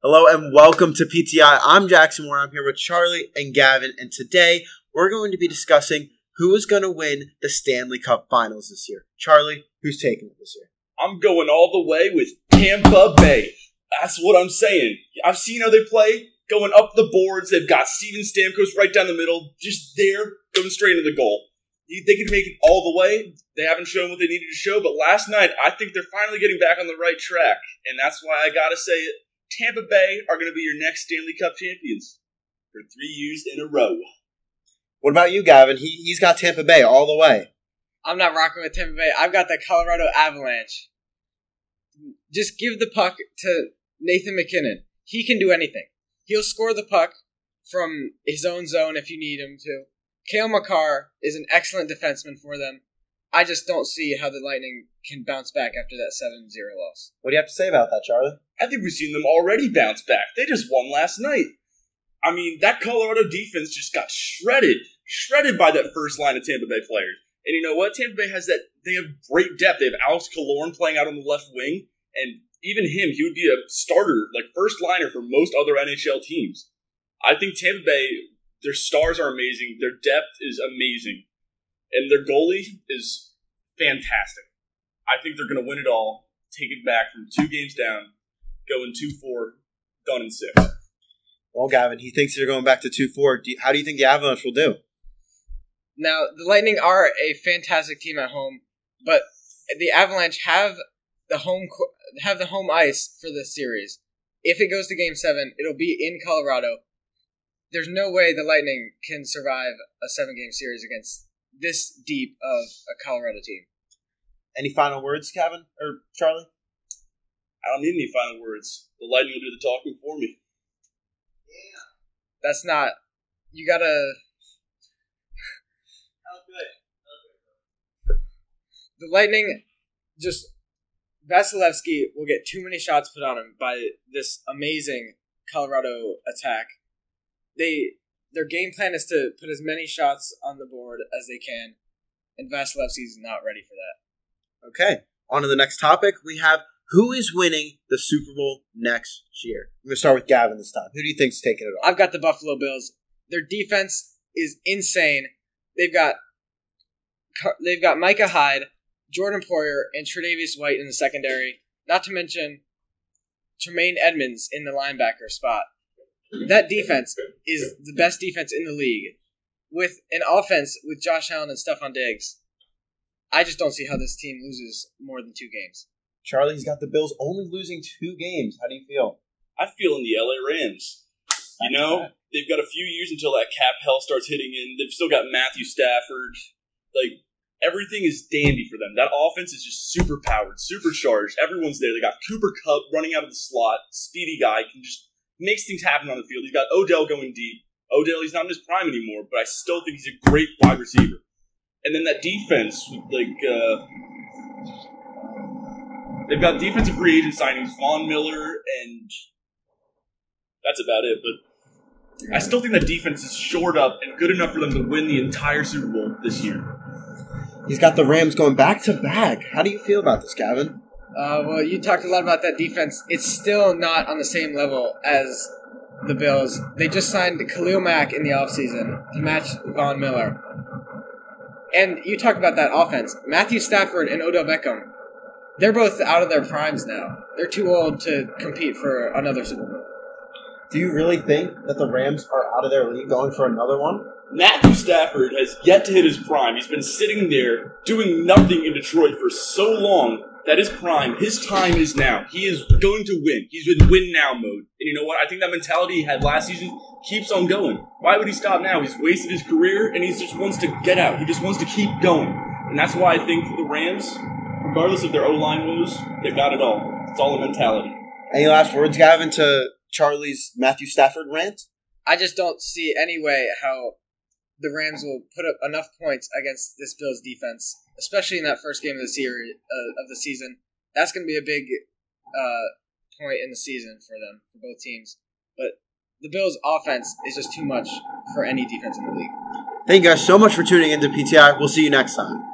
Hello and welcome to PTI. I'm Jackson Moore. I'm here with Charlie and Gavin, and today we're going to be discussing who is going to win the Stanley Cup Finals this year. Charlie, who's taking it this year? I'm going all the way with Tampa Bay. That's what I'm saying. I've seen how they play, going up the boards. They've got Steven Stamkos right down the middle, just there, going straight into the goal. They could make it all the way. They haven't shown what they needed to show, but last night, I think they're finally getting back on the right track, and that's why I got to say it. Tampa Bay are going to be your next Stanley Cup champions for 3 years in a row. What about you, Gavin? He's got Tampa Bay all the way. I'm not rocking with Tampa Bay. I've got the Colorado Avalanche. Just give the puck to Nathan MacKinnon. He can do anything. He'll score the puck from his own zone if you need him to. Cale Makar is an excellent defenseman for them. I just don't see how the Lightning can bounce back after that 7-0 loss. What do you have to say about that, Charlie? I think we've seen them already bounce back. They just won last night. I mean, that Colorado defense just got shredded by that first line of Tampa Bay players. And you know what? Tampa Bay has that. They have great depth. They have Alex Killorn playing out on the left wing, and even him, he would be a starter, like first liner for most other NHL teams. I think Tampa Bay, their stars are amazing. Their depth is amazing. And their goalie is fantastic. I think they're going to win it all, take it back from 2 games down, go in 2-4, done in 6. Well, Gavin, he thinks they're going back to 2-4. How do you think the Avalanche will do? Now, the Lightning are a fantastic team at home, but the Avalanche have the home ice for this series. If it goes to Game 7, it'll be in Colorado. There's no way the Lightning can survive a 7-game series against this deep of a Colorado team. Any final words, Gavin or Charlie? I don't need any final words. The Lightning will do the talking for me. Yeah. That's not... You gotta... The Lightning, just... Vasilevsky will get too many shots put on him by this amazing Colorado attack. Their game plan is to put as many shots on the board as they can, and Vasilevsky's not ready for that. Okay, on to the next topic. We have who is winning the Super Bowl next year. I'm going to start with Gavin this time. Who do you think's taking it all? I've got the Buffalo Bills. Their defense is insane. They've got Micah Hyde, Jordan Poyer, and Tre'Davious White in the secondary, not to mention Tremaine Edmonds in the linebacker spot. That defense is the best defense in the league. With an offense with Josh Allen and Stephon Diggs, I just don't see how this team loses more than 2 games. Charlie's got the Bills only losing 2 games. How do you feel? I feel in the LA Rams. You know, they've got a few years until that cap hell starts hitting in. They've still got Matthew Stafford. Like, everything is dandy for them. That offense is just super powered, supercharged. Everyone's there. They got Cooper Kupp running out of the slot. Speedy guy can just makes things happen on the field. He's got Odell going deep. Odell, he's not in his prime anymore, but I still think he's a great wide receiver. And then that defense, they've got defensive free agent signings, Von Miller, and that's about it. But I still think that defense is shored up and good enough for them to win the entire Super Bowl this year. He's got the Rams going back to back. How do you feel about this, Gavin? Well, you talked a lot about that defense. It's still not on the same level as the Bills. They just signed Khalil Mack in the offseason to match Von Miller. And you talk about that offense. Matthew Stafford and Odell Beckham, they're both out of their primes now. They're too old to compete for another Super Bowl. Do you really think that the Rams are out of their league going for another one? Matthew Stafford has yet to hit his prime. He's been sitting there doing nothing in Detroit for so long. That is prime. His time is now. He is going to win. He's in win-now mode. And you know what? I think that mentality he had last season keeps on going. Why would he stop now? He's wasted his career, and he just wants to get out. He just wants to keep going. And that's why I think the Rams, regardless of their O-line woes, they've got it all. It's all a mentality. Any last words, Gavin, to Charlie's Matthew Stafford rant? I just don't see any way how the Rams will put up enough points against this Bills defense, especially in that first game of the series of the season. That's going to be a big point in the season for them, for both teams. But the Bills' offense is just too much for any defense in the league. Thank you guys so much for tuning into PTI. We'll see you next time.